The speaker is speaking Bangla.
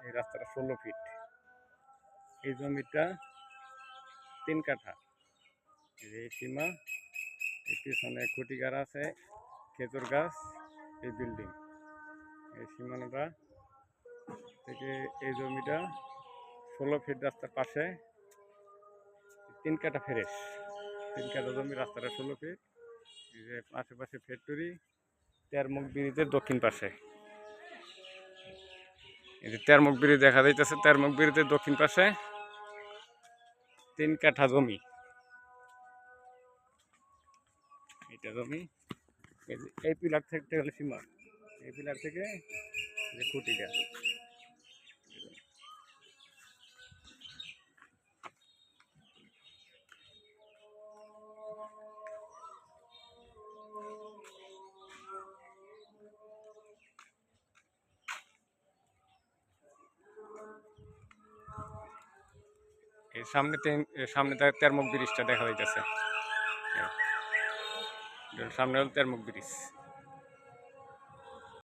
এই রাস্তাটা 16 ফিট। এই জমিটা 3 কাঠা। এই সীমা, এই পিছনে খুঁটি গাড়া আছে, খেজুর গাছ, এই বিল্ডিং। এই সীমানাটা থেকে এই জমিটা 16 ফিট রাস্তার পাশে 3 কাঠা ফ্রেশ। 3 কাঠা জমি, রাস্তাটা 16 ফিট। এই যে আশেপাশে ফ্যাক্টরি, তেরমুখ ব্রিজের দক্ষিণ পাশে। এই যে তেরমুখ ব্রিজ দেখা যাইতেছে, তেরমুখ ব্রিজের দক্ষিণ পাশে 3 কাঠা জমি। এটা জমি, এই পিলার থেকে হলো সীমা, এই পিলার থেকে যে খুঁটিটা। এই সামনে তেরমুখ ব্রিজটা দেখা যাইতেছে। সামনে হল তেরমুখ ব্রিজ।